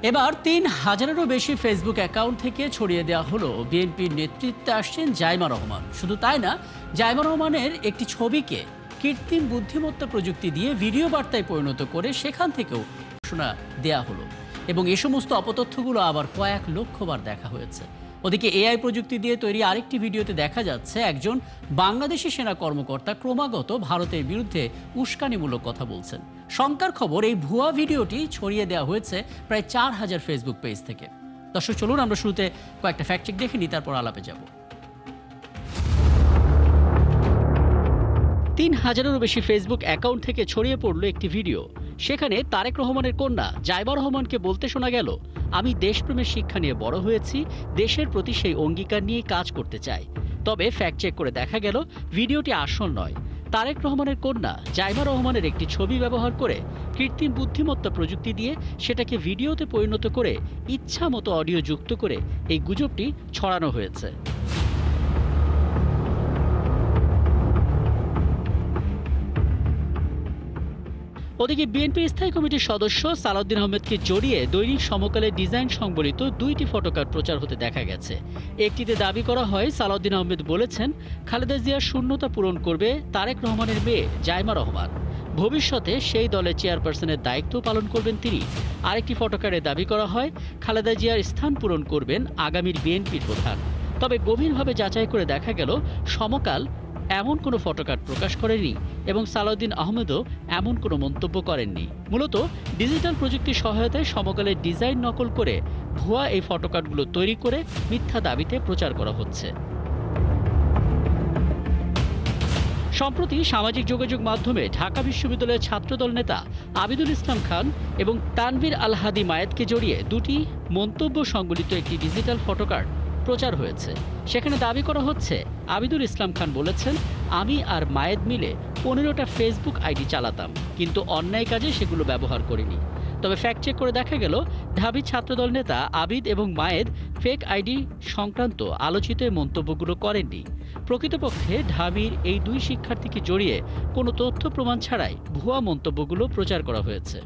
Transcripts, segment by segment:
এবার ৩,০০০-এরও বেশি Facebook account থেকে ছড়িয়ে দেওয়া হলো বিএনপির নেতৃত্বে আসছেন জাইমা রহমান। শুধু তাই না, জাইমা রহমানের একটি ছবিকে কৃত্রিম বুদ্ধিমত্তা প্রযুক্তি দিয়ে ভিডিও বার্তায় পরিণত করে সেখান থেকেও ঘোষণা দেয়া হলো এবং এ সমস্ত অপতথ্যগুলো আবার কয়েক লক্ষবার দেখা হয়েছে। ওদিকে এআই প্রযুক্তি দিয়ে তৈরি আরেকটি ভিডিওতে দেখা যাচ্ছে একজন বাংলাদেশি সেনা কর্মকর্তা ক্রমাগত ভারতের বিরুদ্ধে উস্কানিমূলক কথা বলছেন। শঙ্কার খবর, এই ভুয়া ভিডিওটি ছড়িয়ে দেওয়া হয়েছে প্রায় ৪,০০০ ফেসবুক পেজ থেকে। দর্শক চলুন আমরা শুরুতে কয়েকটা ফ্যাক্ট চেক দেখে নিই, তারপর আলাপে যাব। ৩,০০০-এরও বেশি ফেসবুক অ্যাকাউন্ট থেকে ছড়িয়ে পড়ল একটি ভিডিও। সেখানে তারেক রহমানের কন্যা জাইমা রহমানকে বলতে শোনা গেল, আমি দেশপ্রেমের শিক্ষা নিয়ে বড় হয়েছি, দেশের প্রতি সেই অঙ্গীকার নিয়ে কাজ করতে চাই। তবে ফ্যাক্ট চেক করে দেখা গেল ভিডিওটি আসল নয়। তারেক রহমানের কন্যা জাইমা রহমানের একটি ছবি ব্যবহার করে কৃত্রিম বুদ্ধিমত্তা প্রযুক্তি দিয়ে সেটাকে ভিডিওতে পরিণত করে ইচ্ছা মতো অডিও যুক্ত করে এই গুজবটি ছড়ানো হয়েছে। ওদিকে বিএনপি স্থায়ী কমিটির সদস্য সালাউদ্দিন আহমেদকে জড়িয়ে দৈনিক সমকালের ডিজাইন সংবলিত 2টি ফটোকার্ড প্রচার হতে দেখা গেছে। একটিতে দাবি করা হয়, সালাউদ্দিন আহমেদ বলেছেন খালেদা জিয়ার শূন্যতা পূরণ করবে তারেক রহমানের মেয়ে জাইমা রহমান, ভবিষ্যতে সেই দলের চেয়ারপারসনের দায়িত্ব পালন করবেন তিনি। আরেকটি ফটোকার্ডে দাবি করা হয়, খালেদা জিয়ার স্থান পূরণ করবেন আগামীর বিএনপির প্রধান। তবে গভীরভাবে যাচাই করে দেখা গেল সমকাল এমন কোনো ফটোকার্ড প্রকাশ করেনি এবং সালাউদ্দিন আহমেদও এমন কোনো মন্তব্য করেননি। মূলত ডিজিটাল প্রযুক্তির সহায়তায় সমকালের ডিজাইন নকল করে ভুয়া এই ফটোকার্ডগুলো তৈরি করে মিথ্যা দাবিতে প্রচার করা হচ্ছে। সম্প্রতি সামাজিক যোগাযোগ মাধ্যমে ঢাকা বিশ্ববিদ্যালয়ের ছাত্রদল নেতা আবিদুল ইসলাম খান এবং তানভীর আল হাদি মায়েদকে জড়িয়ে 2টি মন্তব্য সংবলিত একটি ডিজিটাল ফটোকার্ড প্রচার হয়েছে। সেখানে দাবি করা হচ্ছে, আবিদুল ইসলাম খান বলেছেন, আমি আর মায়েদ মিলে 15টা ফেসবুক আইডি চালাতাম, কিন্তু অন্যায় কাজে সেগুলো ব্যবহার করিনি। তবে ফ্যাক্ট চেক করে দেখা গেল ঢাবি ছাত্রদল নেতা আবিদ এবং মায়েদ ফেক আইডি সংক্রান্ত আলোচিত মন্তব্যগুলো করেননি। প্রকৃতপক্ষে ঢাবির এই 2 শিক্ষার্থীকে জড়িয়ে কোনো তথ্য প্রমাণ ছাড়াই ভুয়া মন্তব্যগুলো প্রচার করা হয়েছে।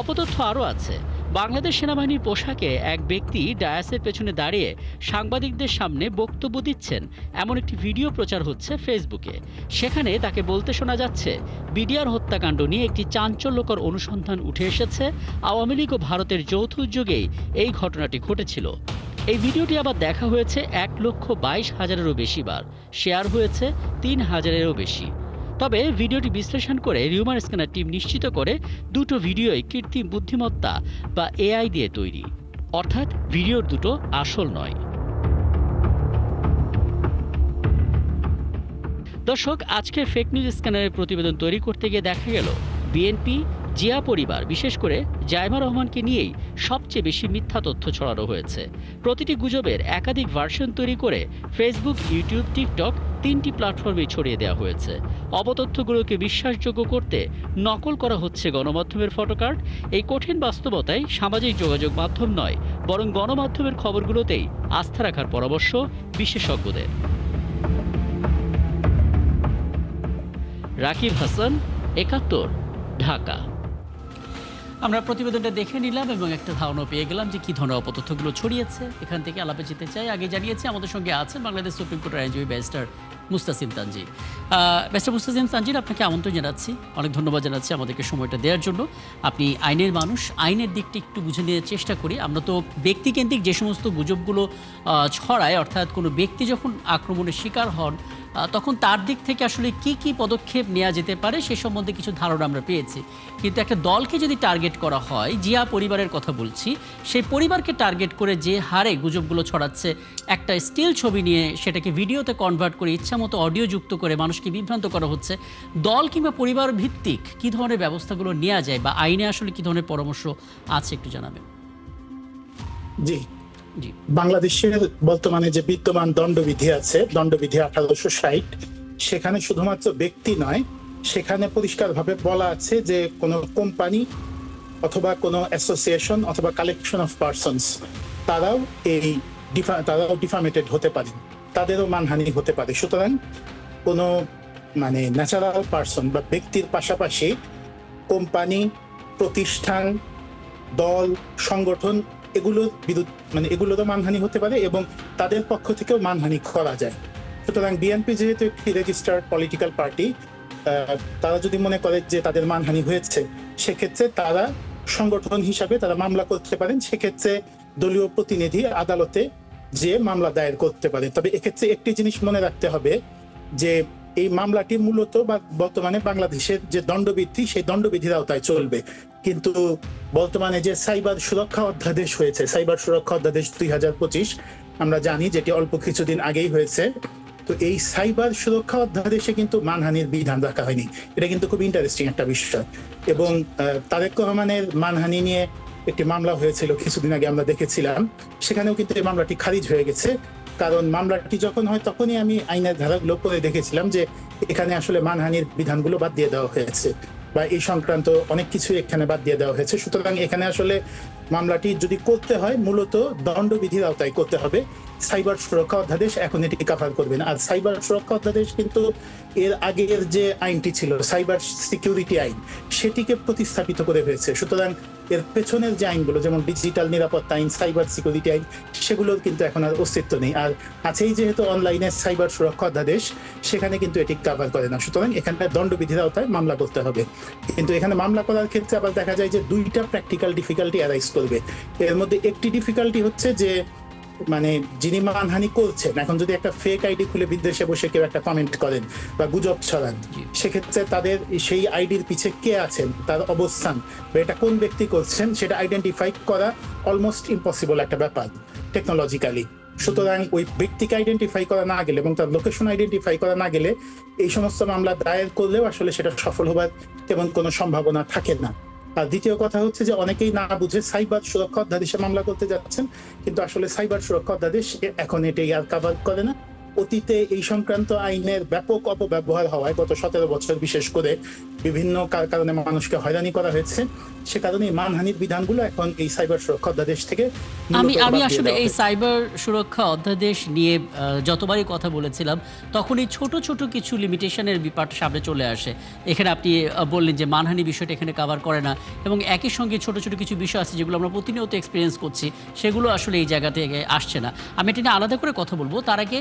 অপতথ্য আরও আছে। বাংলাদেশ সেনাবাহিনীর পোশাকে এক ব্যক্তি ডায়াসের পেছনে দাঁড়িয়ে সাংবাদিকদের সামনে বক্তব্য দিচ্ছেন এমন একটি ভিডিও প্রচার হচ্ছে ফেসবুকে। সেখানে তাকে বলতে শোনা যাচ্ছে, বিডিআর হত্যাকাণ্ড নিয়ে একটি চাঞ্চল্যকর অনুসন্ধান উঠে এসেছে, আওয়ামী লীগ ও ভারতের যৌথ উদ্যোগেই এই ঘটনাটি ঘটেছিল। এই ভিডিওটি আবার দেখা হয়েছে 1,22,000-এরও বেশি বার, শেয়ার হয়েছে 3,000-এরও বেশি। তবে ভিডিওটি বিশ্লেষণ করে রিউমার স্ক্যানার টিম নিশ্চিত করে 2টো ভিডিওই কৃত্রিম বুদ্ধিমত্তা বা এআই দিয়ে তৈরি, অর্থাৎ ভিডিওর দুটো আসল নয়। দর্শক, আজকের ফেক নিউজ স্ক্যানারের প্রতিবেদন তৈরি করতে গিয়ে দেখা গেল বিএনপি, জিয়া পরিবার, বিশেষ করে জাইমা রহমানকে নিয়েই সবচেয়ে বেশি মিথ্যা তথ্য ছড়ানো হয়েছে। প্রতিটি গুজবের একাধিক ভার্সন তৈরি করে ফেসবুক, ইউটিউব, টিকটক 3টি প্ল্যাটফর্মে ছড়িয়ে দেওয়া হয়েছে। অপতথ্যগুলোকে বিশ্বাসযোগ্য করতে নকল করা হচ্ছে গণমাধ্যমের ফটোকার্ড। এই কঠিন বাস্তবতায় সামাজিক যোগাযোগ মাধ্যম নয়, বরং গণমাধ্যমের খবরগুলোতেই আস্থা রাখার পরামর্শ বিশেষজ্ঞদের। রাকিব হাসান, 71, ঢাকা। আমরা প্রতিবেদনটা দেখে নিলাম এবং একটা ধারণা পেয়ে গেলাম যে কী ধরনের অপতথ্যগুলো ছড়িয়েছে। এখান থেকে আলাপে যেতে চাই। আগে জানিয়েছি আমাদের সঙ্গে আছেন বাংলাদেশ সুপ্রিম কোর্টের আইনজীবী barrister Mustasim Tangier. Barrister Mustasim Tangier, আপনাকে আমন্ত্রণ জানাচ্ছি, অনেক ধন্যবাদ জানাচ্ছি আমাদেরকে সময়টা দেওয়ার জন্য। আপনি আইনের মানুষ, আইনের দিকটা একটু বুঝে নেওয়ার চেষ্টা করি। আমরা তো ব্যক্তিকেন্দ্রিক যে সমস্ত গুজবগুলো ছড়ায়, অর্থাৎ কোনো ব্যক্তি যখন আক্রমণের শিকার হন তখন তার দিক থেকে আসলে কি কি পদক্ষেপ নেওয়া যেতে পারে সে সম্বন্ধে কিছু ধারণা আমরা পেয়েছি। কিন্তু একটা দলকে যদি টার্গেট করা হয়, জিয়া পরিবারের কথা বলছি, সেই পরিবারকে টার্গেট করে যে হারে গুজবগুলো ছড়াচ্ছে, একটা স্টিল ছবি নিয়ে সেটাকে ভিডিওতে কনভার্ট করে ইচ্ছামতো অডিও যুক্ত করে মানুষকে বিভ্রান্ত করা হচ্ছে, দল কিংবা পরিবার ভিত্তিক কী ধরনের ব্যবস্থাগুলো নেওয়া যায় বা আইনে আসলে কী ধরনের পরামর্শ আছে একটু জানাবেন। জি, বাংলাদেশের বর্তমানে যে বিদ্যমান দণ্ডবিধি আছে, দণ্ডবিধি 1860, সেখানে শুধুমাত্র ব্যক্তি নয়, সেখানে পরিষ্কারভাবে বলা আছে যে কোনো কোম্পানি অথবা কোনো অ্যাসোসিয়েশন অথবা কালেকশন অফ পারসনস তারাও ডিফামেটেড হতে পারে, তাদেরও মানহানি হতে পারে। সুতরাং কোনো ন্যাচারাল পারসন বা ব্যক্তির পাশাপাশি কোম্পানি, প্রতিষ্ঠান, দল, সংগঠন এগুলোর বিরুদ্ধে মানে এগুলোরও মানহানি হতে পারে এবং তাদের পক্ষ থেকেও মানহানি করা যায়। সুতরাং বিএনপি যেহেতু একটি রেজিস্টার্ড পলিটিক্যাল পার্টি, তারা যদি মনে করে যে তাদের মানহানি হয়েছে, সেক্ষেত্রে তারা সংগঠন হিসাবে তারা মামলা করতে পারেন। সেক্ষেত্রে দলীয় প্রতিনিধি আদালতে যে মামলা দায়ের করতে পারে। তবে এক্ষেত্রে একটি জিনিস মনে রাখতে হবে যে এই মামলাটি মূলত বর্তমানে বাংলাদেশের যে দণ্ডবিধি, সেই দণ্ডবিধির আওতায় চলবে। কিন্তু বর্তমানে যে সাইবার সুরক্ষা অধ্যাদেশ হয়েছে, সাইবার সুরক্ষা অধ্যাদেশ 2025, আমরা জানি যেটি অল্প কিছুদিন আগেই হয়েছে। তো এই সাইবার সুরক্ষা অধ্যাদেশে কিন্তু মানহানির বিধান রাখা হয়নি। এটা কিন্তু খুব ইন্টারেস্টিং একটা বিষয়। এবং তারেক রহমানের মানহানি নিয়ে একটি মামলা হয়েছিল কিছুদিন আগে, আমরা দেখেছিলাম। সেখানেও কিন্তু এই মামলাটি খারিজ হয়ে গেছে। কারণ মামলাটি যখন হয় তখনই আমি আইনের ধারাগুলো পড়ে দেখেছিলাম যে এখানে আসলে মানহানির বিধানগুলো বাদ দিয়ে দেওয়া হয়েছে, বা এই সংক্রান্ত অনেক কিছু এখানে বাদ দিয়ে দেওয়া হয়েছে। সুতরাং এখানে আসলে মামলাটি যদি করতে হয় মূলত দণ্ডবিধির আওতায় করতে হবে। সাইবার সুরক্ষা অধ্যাদেশ এখন এটি কভার করবে না। আর সাইবার সুরক্ষা অধ্যাদেশ কিন্তু এর আগের যে আইনটি ছিল, সাইবার সিকিউরিটি আইন, সেটিকে প্রতিস্থাপিত করে হয়েছে। সুতরাং এর পেছনের যে আইনগুলো, যেমন ডিজিটাল নিরাপত্তা আইন, সাইবার সিকিউরিটি আইন, সেগুলোর কিন্তু এখন আর অস্তিত্ব নেই। আর আছেই যেহেতু অনলাইনে সাইবার সুরক্ষা অধ্যাদেশ, সেখানে কিন্তু এটি কভার করে না। সুতরাং এখানে দণ্ডবিধির আওতায় মামলা করতে হবে। কিন্তু এখানে মামলা করার ক্ষেত্রে আবার দেখা যায় যে দুইটা প্র্যাকটিক্যাল ডিফিকাল্টি অ্যারাইজ করবে। এর মধ্যে একটি ডিফিকাল্টি হচ্ছে যে মানে যিনি মানহানি করছেন, এখন যদি একটা ফেক আইডি খুলে বিদেশে বসে কেউ একটা কমেন্ট করেন বা গুজব ছড়ান, সেক্ষেত্রে তাদের সেই আইডির পিছে কে আছেন, তার অবস্থান বা এটা কোন ব্যক্তি করছেন, সেটা আইডেন্টিফাই করা অলমোস্ট ইম্পসিবল একটা ব্যাপার টেকনোলজিক্যালি। সুতরাং ওই ব্যক্তিকে আইডেন্টিফাই করা না গেলে এবং তার লোকেশন আইডেন্টিফাই করা না গেলে এই সমস্ত মামলা দায়ের করলেও আসলে সেটা সফল হবার তেমন কোনো সম্ভাবনা থাকে না। আর দ্বিতীয় কথা হচ্ছে যে অনেকেই না বুঝে সাইবার সুরক্ষা অধ্যাদেশে মামলা করতে যাচ্ছেন, কিন্তু আসলে সাইবার সুরক্ষা অধ্যাদেশ এখন এটাই আর কভার করে না। অতীতে এই সংক্রান্ত আইনের ব্যাপক অপব্যবহার হওয়ায় গত 17 বছর বিশেষ করে বিভিন্ন কারণে মানুষকে হয়রানি করা হয়েছে। সে কারণে মানহানির বিধানগুলো এখন এই সাইবার সুরক্ষা অধ্যাদেশ থেকে আমি আসলে এই সাইবার সুরক্ষা অধ্যাদেশ নিয়ে যতবারই কথা বলেছিলাম তখনই ছোট ছোট কিছু লিমিটেশনের ব্যাপারটা সামনে চলে আসে। এখানে আপনি বললেন যে মানহানি বিষয়টা এখানে কভার করে না, এবং একই সঙ্গে ছোট ছোট কিছু বিষয় আছে যেগুলো আমরা প্রতিনিয়ত এক্সপিরিয়েন্স করছি, সেগুলো আসলে এই জায়গা থেকে আসছে না। আমি এটা নিয়ে আলাদা করে কথা বলবো। তার আগে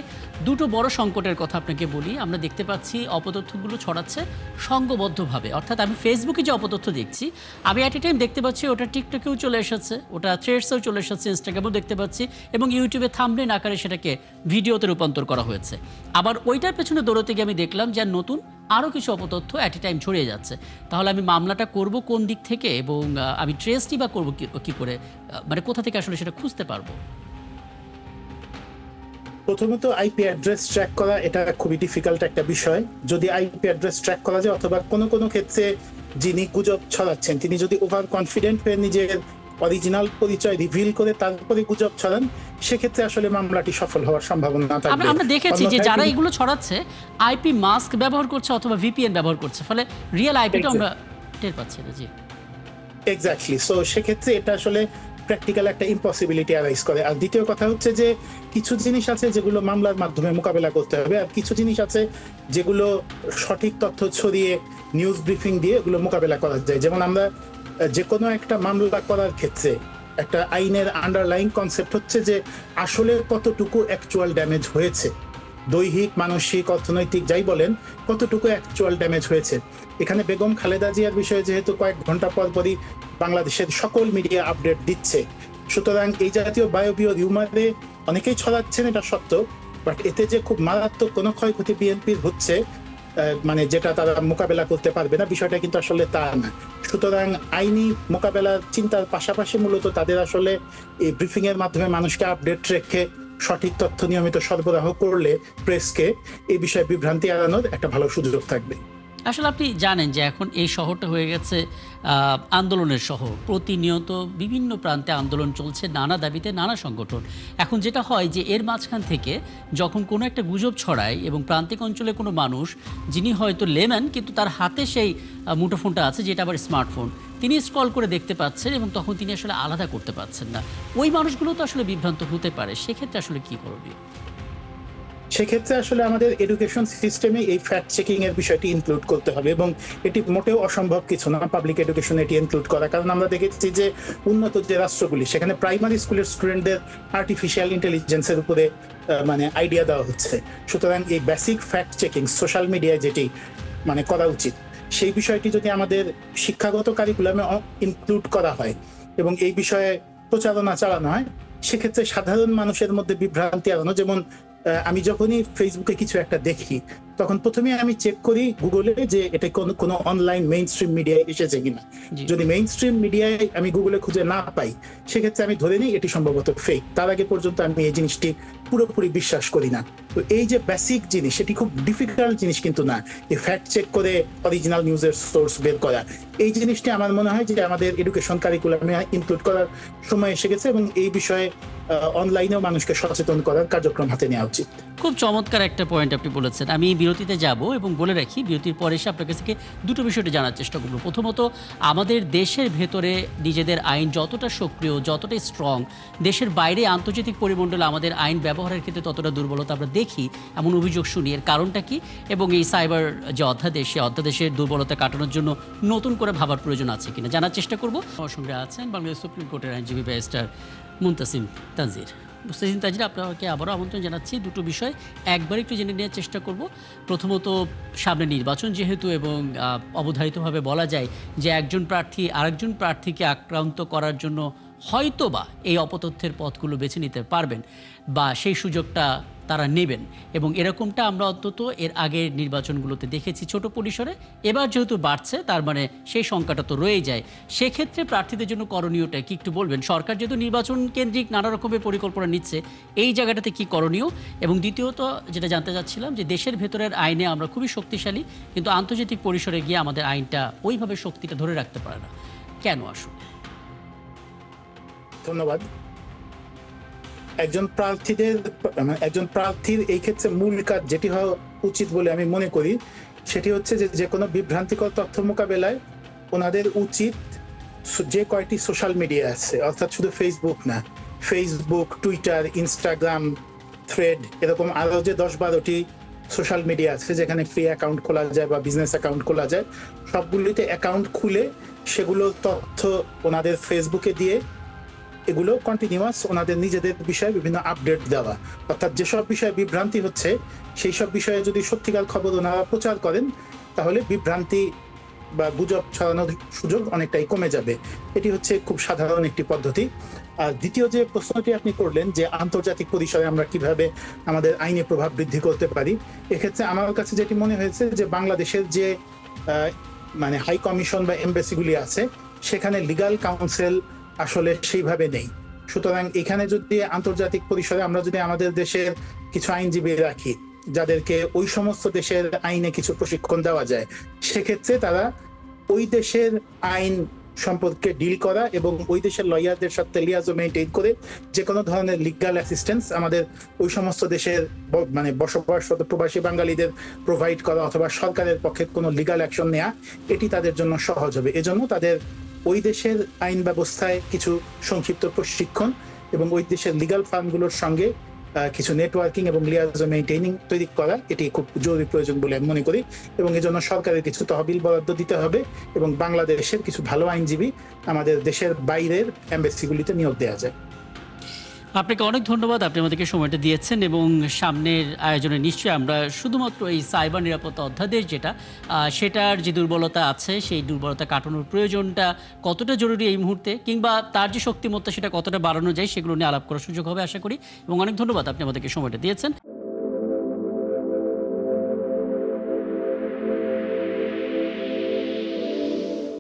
দুটো বড় সংকটের কথা আপনাকে বলি। আমরা দেখতে পাচ্ছি অপতথ্যগুলো ছড়াচ্ছে সংঘবদ্ধভাবে, অর্থাৎ আমি ফেসবুকে যে অপতথ্য দেখছি, আমি অ্যাট এ টাইম দেখতে পাচ্ছি ওটা টিকটকেও চলে এসেছে, ওটা থ্রেডসেও চলে এসেছে, ইনস্টাগ্রামেও দেখতে পাচ্ছি, এবং ইউটিউবে থাম্বনেল আকারে সেটাকে ভিডিওতে রূপান্তর করা হয়েছে। আবার ওইটার পেছনে দৌড়তে গিয়ে আমি দেখলাম যে নতুন আরও কিছু অপতথ্য অ্যাট এ টাইম ছড়িয়ে যাচ্ছে। তাহলে আমি মামলাটা করব কোন দিক থেকে, এবং আমি ট্রেসটি বা করবো কি করে, মানে কোথা থেকে আসলে সেটা খুঁজতে পারবো? প্রথমত আইপি অ্যাড্রেস ট্র্যাক করা এটা খুবই ডিফিকাল্ট একটা বিষয়। যদি আইপি অ্যাড্রেস ট্র্যাক করা যায়, অথবা কোনো ক্ষেত্রে যিনি গুজব ছড়াচ্ছেন তিনি যদি ওভার কনফিডেন্ট হয়ে নিজের অরিজিনাল পরিচয় রিভিল করে তারপরে গুজব ছড়ান, সেক্ষেত্রে আসলে মামলাটি সফল হওয়ার সম্ভাবনা থাকবে। আমরা দেখেছি যে যারা এগুলো ছড়াচ্ছে আইপি মাস্ক ব্যবহার করছে অথবা ভিপিএন ব্যবহার করছে, ফলে রিয়েল আইপিটা আমরা টের পাচ্ছি না। জি, এক্স্যাক্টলি। সো সেক্ষেত্রে এটা আসলে প্র্যাকটিক্যাল একটা ইম্পসিবিলিটি অ্যারাইজ করে। আর দ্বিতীয় কথা হচ্ছে যে কিছু জিনিস আছে যেগুলো মামলার মাধ্যমে মোকাবেলা করতে হবে, আর কিছু জিনিস আছে যেগুলো সঠিক তথ্য ছড়িয়ে নিউজ ব্রিফিং দিয়ে এগুলো মোকাবেলা করা যায়। যেমন আমরা যে কোনো একটা মামলা করার ক্ষেত্রে একটা আইনের আন্ডারলাইন কনসেপ্ট হচ্ছে যে আসলে কতটুকু অ্যাকচুয়াল ড্যামেজ হয়েছে, দৈহিক, মানসিক, অর্থনৈতিক যাই বলেন, কতটুকু অ্যাকচুয়াল ড্যামেজ হয়েছে। এখানে বেগম খালেদা জিয়ার বিষয়ে যেহেতু কয়েক ঘন্টা পরই বাংলাদেশের সকল মিডিয়া আপডেট দিচ্ছে, সুতরাং এই জাতীয় বায়বীয় রিউমারে অনেকেই ছড়াচ্ছেন, এটা সত্য, বাট এতে যে খুব মারাত্মক কোনো ক্ষয়ক্ষতি বিএনপির হচ্ছে মানে যেটা তারা মোকাবেলা করতে পারবে না, বিষয়টা কিন্তু আসলে তা না। সুতরাং আইনি মোকাবেলার চিন্তার পাশাপাশি মূলত তাদের আসলে এই ব্রিফিং এর মাধ্যমে মানুষকে আপডেট রেখে সঠিক তথ্য নিয়মিত সরবরাহ করলে প্রেসকে এই বিষয়ে বিভ্রান্তি এড়ানোর একটা ভালো সুযোগ থাকবে। আসলে আপনি জানেন যে এখন এই শহরটা হয়ে গেছে আন্দোলনের শহর। প্রতিনিয়ত বিভিন্ন প্রান্তে আন্দোলন চলছে, নানা দাবিতে, নানা সংগঠন। এখন যেটা হয় যে এর মাঝখান থেকে যখন কোনো একটা গুজব ছড়ায় এবং প্রান্তিক অঞ্চলে কোনো মানুষ যিনি হয়তো লেম্যান কিন্তু তার হাতে সেই মুঠোফোনটা আছে যেটা আবার স্মার্টফোন, তিনি স্ক্রল করে দেখতে পাচ্ছেন এবং তখন তিনি আসলে আলাদা করতে পারছেন না, ওই মানুষগুলো তো আসলে বিভ্রান্ত হতে পারে। সেক্ষেত্রে আসলে কী করবে? সেক্ষেত্রে আসলে আমাদের এডুকেশন সিস্টেমে এই ফ্যাক্ট চেকিং এর বিষয়টি ইনক্লুড করতে হবে, এবং এটি মোটেও অসম্ভব কিছু না পাবলিক এডুকেশন এটি ইনক্লুড করা। কারণ আমরা দেখেছি যে উন্নত যে রাষ্ট্রগুলি, সেখানে প্রাইমারি স্কুলের স্টুডেন্টদের আর্টিফিশিয়াল ইন্টেলিজেন্সের উপরে মানে আইডিয়া দেওয়া হচ্ছে। সুতরাং এই বেসিক ফ্যাক্ট চেকিং সোশ্যাল মিডিয়ায় যেটি মানে করা উচিত, সেই বিষয়টি যদি আমাদের শিক্ষাগত কারিকুলামে ইনক্লুড করা হয় এবং এই বিষয়ে প্রচারণা চালানো হয়, সেক্ষেত্রে সাধারণ মানুষের মধ্যে বিভ্রান্তি এড়ানো। যেমন আমি যখনই ফেসবুকে কিছু একটা দেখি, তখন প্রথমে আমি চেক করি গুগলে যে এটা কোনো অনলাইন মেইন স্ট্রিম মিডিয়ায় এসেছে কিনা। যদি মেইন স্ট্রিম মিডিয়ায় আমি গুগলে খুঁজে না পাই, সেক্ষেত্রে আমি ধরে নিই এটি সম্ভবত ফেক। তার আগে পর্যন্ত আমি এই জিনিসটি পুরোপুরি বিশ্বাস করি না। তো এই যে বেসিক জিনিস, সেটি খুব ডিফিকাল্ট জিনিস কিন্তু না, এই ফ্যাক্ট চেক করে অরিজিনাল নিউজের সোর্স বের করা। এই জিনিসটি আমার মনে হয় যে আমাদের এডুকেশন কারিকুলামে ইনক্লুড করার সময় এসে গেছে, এবং এই বিষয়ে অনলাইনেও মানুষকে সচেতন করার কার্যক্রম হাতে নেওয়া উচিত। খুব চমৎকার একটা পয়েন্ট আপনি বলেছেন। আমি বিরতিতে যাব এবং বলে রাখি, বিরতির পরে এসে আপনার কাছ থেকে দুটো বিষয়টি জানার চেষ্টা করব। প্রথমত, আমাদের দেশের ভেতরে নিজেদের আইন যতটা সক্রিয়, যতটা স্ট্রং, দেশের বাইরে আন্তর্জাতিক পরিমণ্ডলে আমাদের আইন ব্যবহারের ক্ষেত্রে ততটা দুর্বলতা আমরা দেখি, এমন অভিযোগ শুনি। এর কারণটা কি? এবং এই সাইবার যে অধ্যাদেশ, সেই অধ্যাদেশের দুর্বলতা কাটানোর জন্য নতুন করে ভাবার প্রয়োজন আছে কিনা জানার চেষ্টা করব। আমার সঙ্গে আছেন বাংলাদেশ সুপ্রিম কোর্টের আইনজীবী ব্যারিস্টার মুনতাসিম তানজির। মুস্তাজিম তানজির, আপনাকে আবারও আমন্ত্রণ জানাচ্ছি। দুটো বিষয় একবার একটু জেনে নেওয়ার চেষ্টা করব। প্রথমত, সামনে নির্বাচন যেহেতু, এবং অবধারিতভাবে বলা যায় যে একজন প্রার্থী আরেকজন প্রার্থীকে আক্রান্ত করার জন্য হয়তোবা এই অপতথ্যের পথগুলো বেছে নিতে পারবেন, বা সেই সুযোগটা তারা নেবেন। এবং এরকমটা আমরা অন্তত এর আগের নির্বাচনগুলোতে দেখেছি ছোট পরিসরে। এবার যেহেতু বাড়ছে, তার মানে সেই সংখ্যাটা তো রয়েই যায়। সেক্ষেত্রে প্রার্থীদের জন্য করণীয়টা কি একটু বলবেন? সরকার যেহেতু নির্বাচন কেন্দ্রিক নানা রকমের পরিকল্পনা নিচ্ছে, এই জায়গাটাতে কি করণীয়? এবং দ্বিতীয়ত, যেটা জানতে চাচ্ছিলাম, যে দেশের ভেতরের আইনে আমরা খুবই শক্তিশালী, কিন্তু আন্তর্জাতিক পরিসরে গিয়ে আমাদের আইনটা ওইভাবে শক্তিটা ধরে রাখতে পারে না, কেন আসলে? ধন্যবাদ। একজন প্রার্থীর এই ক্ষেত্রে মূল কাজ যেটি হওয়া উচিত বলে আমি মনে করি, সেটি হচ্ছে যে কোনো বিভ্রান্তিকর তথ্য মোকাবেলায় ওনাদের উচিত যে কয়টি সোশ্যাল মিডিয়া আছে, অর্থাৎ শুধু ফেসবুক না, ফেসবুক, টুইটার, ইনস্টাগ্রাম, থ্রেড, এরকম আরো যে 10-12টি সোশ্যাল মিডিয়া আছে যেখানে ফ্রি অ্যাকাউন্ট খোলা যায় বা বিজনেস অ্যাকাউন্ট খোলা যায়, সবগুলিতে অ্যাকাউন্ট খুলে সেগুলোর তথ্য ওনাদের ফেসবুকে দিয়ে এগুলো কন্টিনিউয়াস ওনাদের নিজেদের বিষয়ে বিভিন্ন আপডেট দেওয়া। অর্থাৎ যেসব বিষয়ে বিভ্রান্তি হচ্ছে, সেই সব বিষয়ে যদি সত্যিকার খবর ওনারা প্রচার করেন, তাহলে বিভ্রান্তি বা গুজব ছড়ানোর সুযোগ অনেকটাই কমে যাবে। এটি হচ্ছে খুব সাধারণ একটি পদ্ধতি। আর দ্বিতীয় যে প্রশ্নটি আপনি করলেন, যে আন্তর্জাতিক পরিসরে আমরা কিভাবে আমাদের আইনে প্রভাব বৃদ্ধি করতে পারি, এক্ষেত্রে আমার কাছে যেটি মনে হয়েছে যে বাংলাদেশের যে মানে হাই কমিশন বা এমবাসিগুলি আছে, সেখানে লিগ্যাল কাউন্সিল আসলে সেইভাবে নেই। সুতরাং এখানে যদি আন্তর্জাতিক পরিসরে আমরা যদি আমাদের দেশের কিছু আইনজীবী রাখি, যাদেরকে ওই সমস্ত দেশের আইনে কিছু প্রশিক্ষণ দেওয়া যায়, সেক্ষেত্রে তারা ওই দেশের আইন সম্পর্কে ডিল করা এবং ওই দেশের লয়ারদের সাথে লিয়াজো মেইনটেইন করে যে কোনো ধরনের লিগ্যাল অ্যাসিস্ট্যান্স আমাদের ওই সমস্ত দেশের মানে বসবাসরত প্রবাসী বাঙালিদের প্রোভাইড করা, অথবা সরকারের পক্ষে কোনো লিগ্যাল অ্যাকশন নেওয়া, এটি তাদের জন্য সহজ হবে। এজন্য তাদের ওই দেশের আইন ব্যবস্থায় কিছু সংক্ষিপ্ত প্রশিক্ষণ এবং ওই দেশের লিগ্যাল ফার্মগুলোর সঙ্গে কিছু নেটওয়ার্কিং এবং লিয়াজো মেইনটেইনিং তৈরি করা, এটি খুব জরুরি প্রয়োজন বলে আমি মনে করি। এবং এজন্য সরকারের কিছু তহবিল বরাদ্দ দিতে হবে এবং বাংলাদেশের কিছু ভালো আইনজীবী আমাদের দেশের বাইরের এমবাসিগুলিতে নিয়োগ দেওয়া যায়। আপনাকে অনেক ধন্যবাদ, আপনি আমাদেরকে সময়টা দিয়েছেন। এবং সামনের আয়োজনে নিশ্চয়ই আমরা শুধুমাত্র এই সাইবার নিরাপত্তা অধ্যাদেশ যেটা, সেটার যে দুর্বলতা আছে, সেই দুর্বলতা কাটানোর প্রয়োজনটা কতটা জরুরি এই মুহূর্তে, কিংবা তার যে শক্তিমত্তা সেটা কতটা বাড়ানো যায়, সেগুলো নিয়ে আলাপ করার সুযোগ হবে আশা করি। এবং অনেক ধন্যবাদ, আপনি আমাদেরকে সময়টা দিয়েছেন।